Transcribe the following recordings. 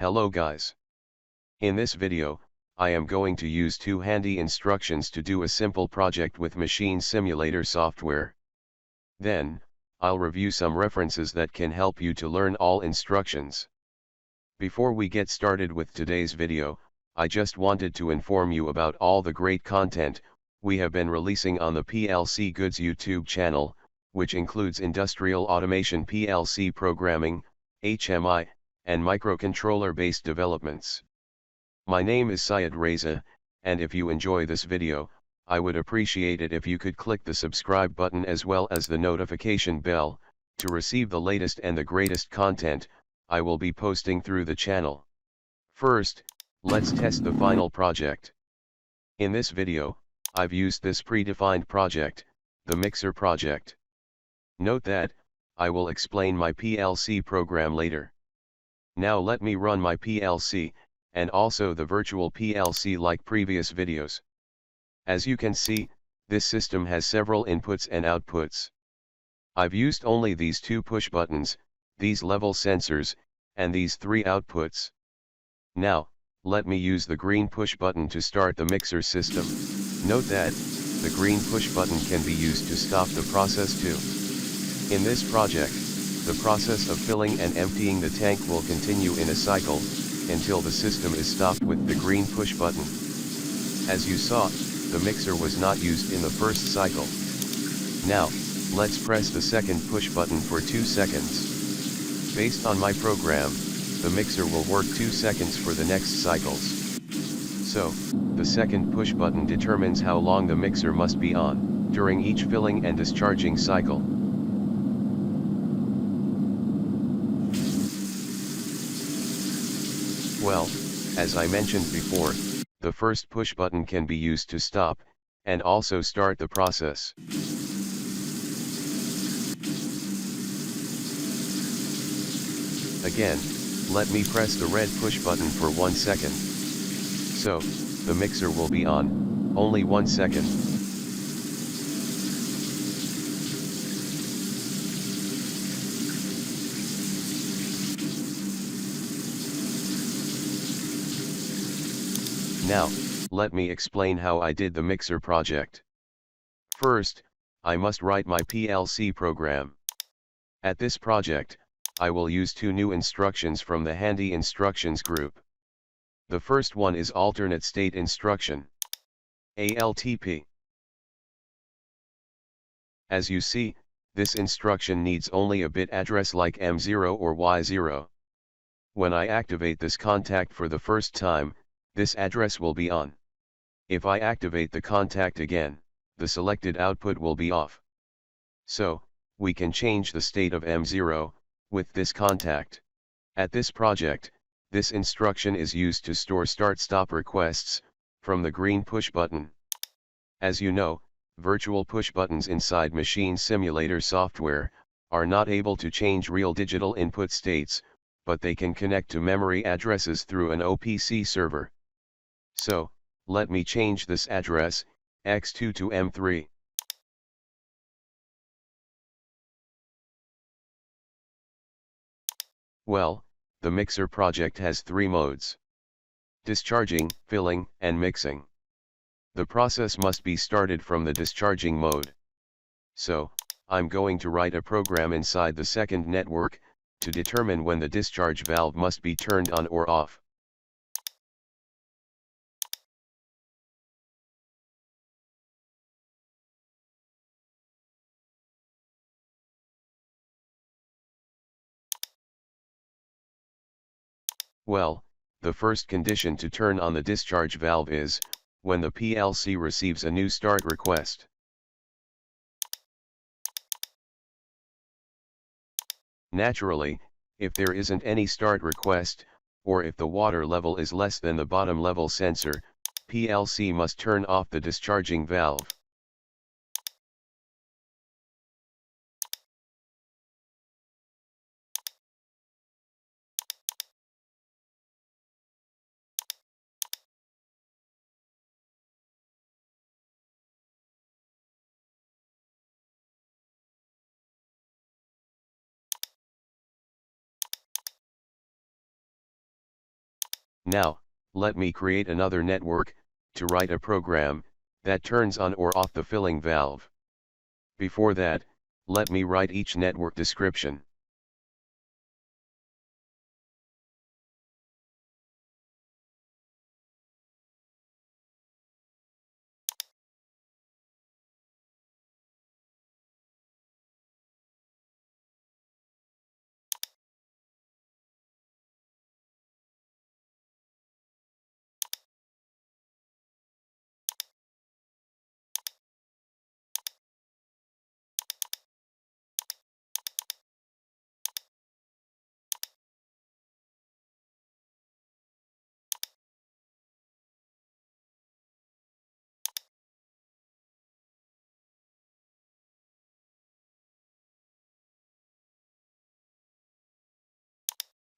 Hello guys. In this video, I am going to use two handy instructions to do a simple project with machine simulator software. Then, I'll review some references that can help you to learn all instructions. Before we get started with today's video, I just wanted to inform you about all the great content we have been releasing on the PLC Goods YouTube channel, which includes industrial automation PLC programming, HMI, and microcontroller-based developments. My name is Syed Reza, and if you enjoy this video, I would appreciate it if you could click the subscribe button as well as the notification bell, to receive the latest and the greatest content I will be posting through the channel. First, let's test the final project. In this video, I've used this predefined project, the Mixer Project. Note that, I will explain my PLC program later. Now let me run my PLC, and also the virtual PLC like previous videos. As you can see, this system has several inputs and outputs. I've used only these two push buttons, these level sensors, and these three outputs. Now, let me use the green push button to start the mixer system. Note that, the green push button can be used to stop the process too. In this project, the process of filling and emptying the tank will continue in a cycle, until the system is stopped with the green push button. As you saw, the mixer was not used in the first cycle. Now, let's press the second push button for 2 seconds. Based on my program, the mixer will work 2 seconds for the next cycles. So, the second push button determines how long the mixer must be on, during each filling and discharging cycle. Well, as I mentioned before, the first push button can be used to stop, and also start the process. Again, let me press the red push button for 1 second. So, the mixer will be on, only 1 second. Now, let me explain how I did the mixer project. First, I must write my PLC program. At this project, I will use two new instructions from the handy instructions group. The first one is alternate state instruction, ALTP. As you see, this instruction needs only a bit address like M0 or Y0. When I activate this contact for the first time, this address will be on. If I activate the contact again, the selected output will be off. So, we can change the state of M0 with this contact. At this project, this instruction is used to store start-stop requests from the green push button. As you know, virtual push buttons inside machine simulator software are not able to change real digital input states, but they can connect to memory addresses through an OPC server. So, let me change this address, x2 to M3. Well, the mixer project has 3 modes: discharging, filling, and mixing. The process must be started from the discharging mode. So, I'm going to write a program inside the second network, to determine when the discharge valve must be turned on or off. Well, the first condition to turn on the discharge valve is, when the PLC receives a new start request. Naturally, if there isn't any start request, or if the water level is less than the bottom level sensor, PLC must turn off the discharging valve. Now, let me create another network, to write a program, that turns on or off the filling valve. Before that, let me write each network description.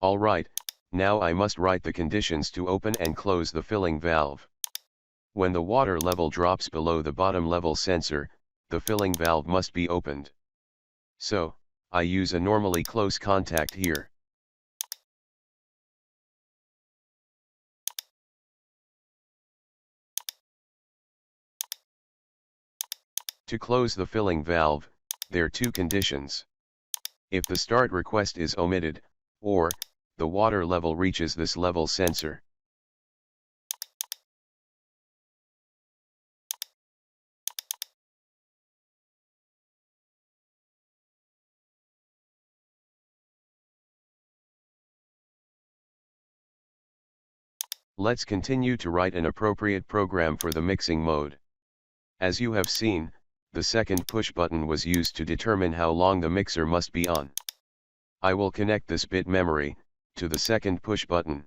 Alright, now I must write the conditions to open and close the filling valve. When the water level drops below the bottom level sensor, the filling valve must be opened. So, I use a normally close contact here. To close the filling valve, there are two conditions. If the start request is omitted, or, the water level reaches this level sensor. Let's continue to write an appropriate program for the mixing mode. As you have seen, the second push button was used to determine how long the mixer must be on. I will connect this bit memory to the second push button.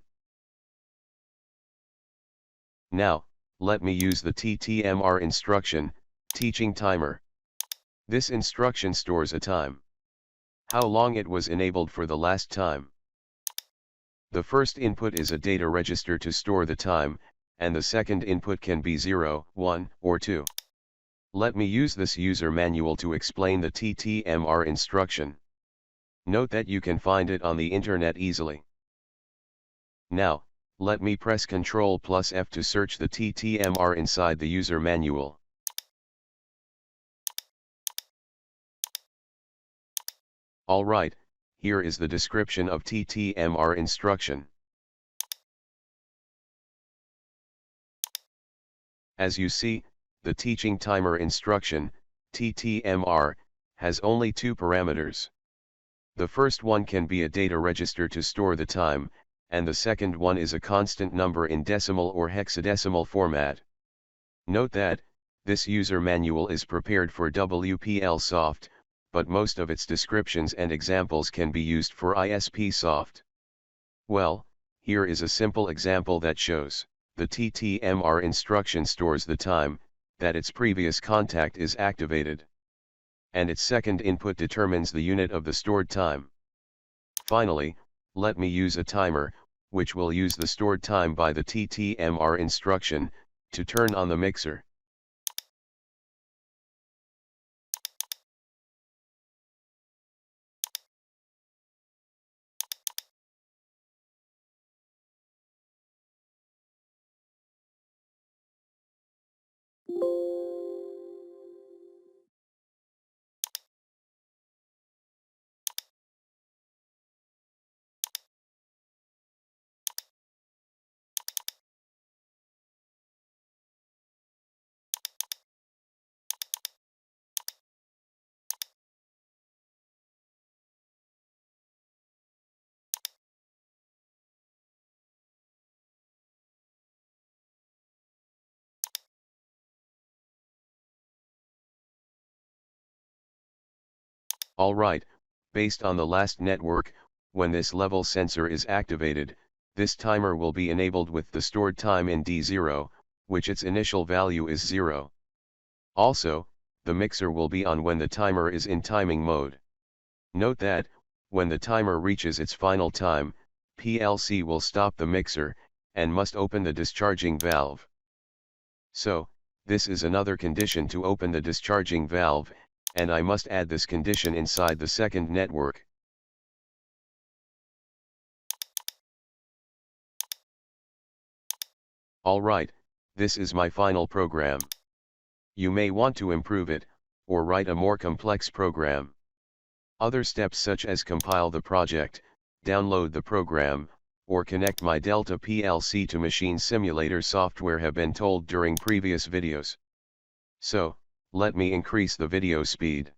Now, let me use the TTMR instruction, teaching timer. This instruction stores a time. How long it was enabled for the last time. The first input is a data register to store the time, and the second input can be 0, 1, or 2. Let me use this user manual to explain the TTMR instruction. Note that you can find it on the internet easily. Now, let me press Ctrl+F to search the TTMR inside the user manual. Alright, here is the description of TTMR instruction. As you see, the teaching timer instruction, TTMR, has only two parameters. The first one can be a data register to store the time, and the second one is a constant number in decimal or hexadecimal format. Note that, this user manual is prepared for WPLsoft, but most of its descriptions and examples can be used for ISPsoft. Well, here is a simple example that shows, the TTMR instruction stores the time, that its previous contact is activated. And its second input determines the unit of the stored time. Finally, let me use a timer, which will use the stored time by the TTMR instruction, to turn on the mixer. Alright, based on the last network, when this level sensor is activated, this timer will be enabled with the stored time in D0, which its initial value is 0. Also, the mixer will be on when the timer is in timing mode. Note that, when the timer reaches its final time, PLC will stop the mixer, and must open the discharging valve. So, this is another condition to open the discharging valve, and I must add this condition inside the second network. Alright, this is my final program. You may want to improve it, or write a more complex program. Other steps such as compile the project, download the program, or connect my Delta PLC to machine simulator software have been told during previous videos. So, let me increase the video speed.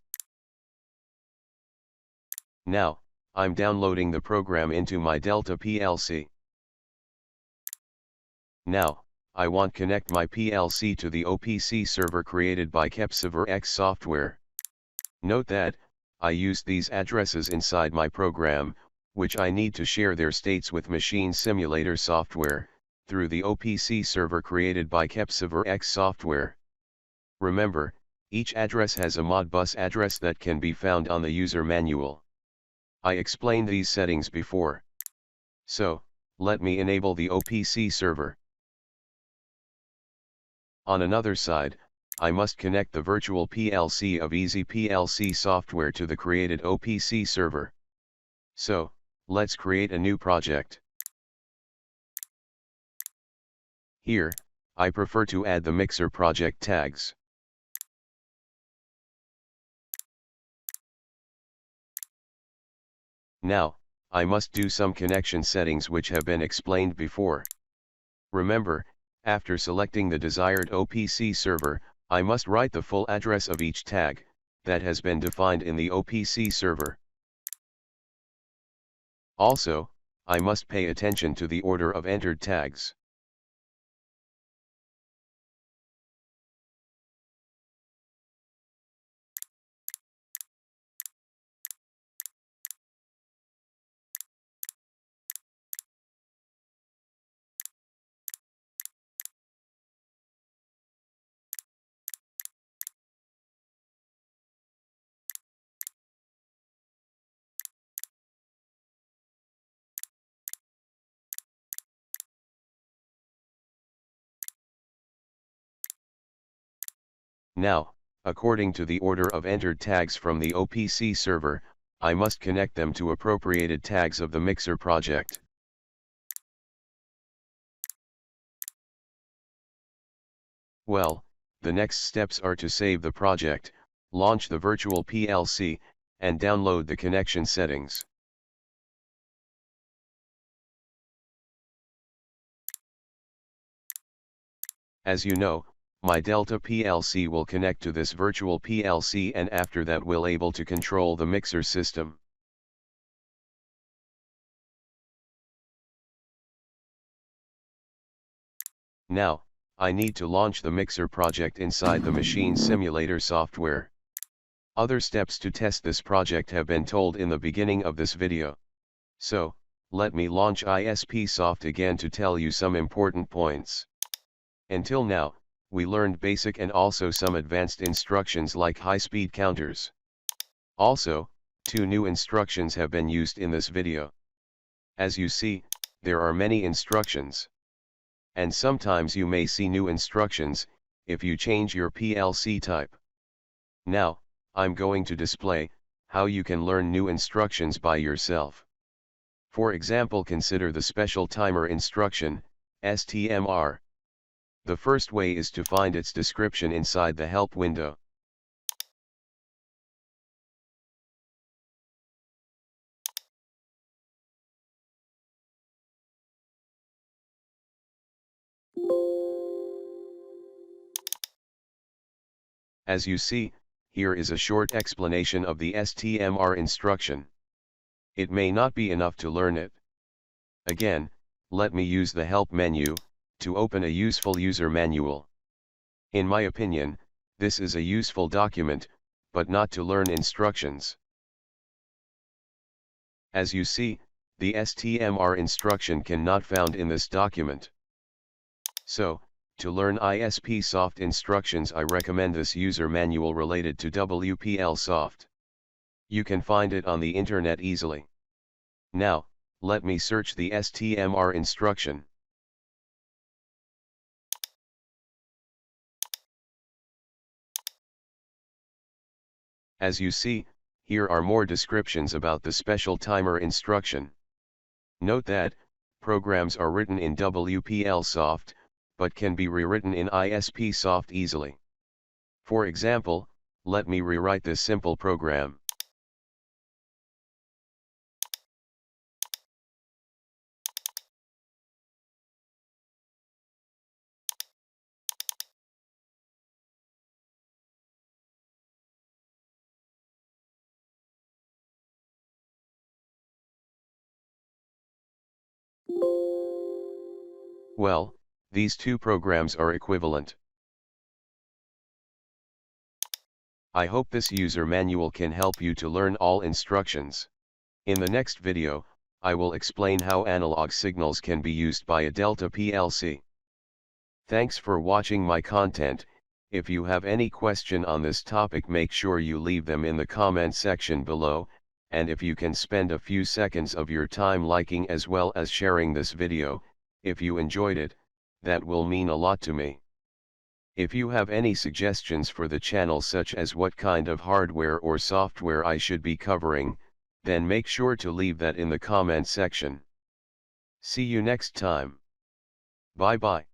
Now, I'm downloading the program into my Delta PLC. Now, I want to connect my PLC to the OPC server created by ISPsoft software. Note that, I used these addresses inside my program, which I need to share their states with machine simulator software, through the OPC server created by ISPsoft software. Remember, each address has a Modbus address that can be found on the user manual. I explained these settings before. So, let me enable the OPC server. On another side, I must connect the virtual PLC of ISPLC software to the created OPC server. So, let's create a new project. Here, I prefer to add the Mixer project tags. Now, I must do some connection settings which have been explained before. Remember, after selecting the desired OPC server, I must write the full address of each tag that has been defined in the OPC server. Also, I must pay attention to the order of entered tags. Now, according to the order of entered tags from the OPC server, I must connect them to appropriated tags of the Mixer project. Well, the next steps are to save the project, launch the virtual PLC, and download the connection settings. As you know, my Delta PLC will connect to this virtual PLC, and after that we'll able to control the Mixer system. Now, I need to launch the Mixer project inside the machine simulator software. Other steps to test this project have been told in the beginning of this video. So, let me launch ISPsoft again to tell you some important points. Until now, we learned basic and also some advanced instructions like high-speed counters. Also, 2 new instructions have been used in this video. As you see, there are many instructions. And sometimes you may see new instructions, if you change your PLC type. Now, I'm going to display how you can learn new instructions by yourself. For example, consider the special timer instruction, STMR. The first way is to find its description inside the help window. As you see, here is a short explanation of the STMR instruction. It may not be enough to learn it. Again, let me use the help menu to open a useful user manual. In my opinion, this is a useful document, but not to learn instructions. As you see, the STMR instruction cannot found in this document. So, to learn ISPsoft instructions, I recommend this user manual related to WPLsoft. You can find it on the internet easily. Now, let me search the STMR instruction. As you see, here are more descriptions about the special timer instruction. Note that, programs are written in WPLsoft, but can be rewritten in ISPsoft easily. For example, let me rewrite this simple program. Well, these two programs are equivalent. I hope this user manual can help you to learn all instructions. In the next video, I will explain how analog signals can be used by a Delta PLC. Thanks for watching my content. If you have any question on this topic, make sure you leave them in the comment section below, and if you can spend a few seconds of your time liking as well as sharing this video, if you enjoyed it, that will mean a lot to me. If you have any suggestions for the channel, such as what kind of hardware or software I should be covering, then make sure to leave that in the comment section. See you next time. Bye bye.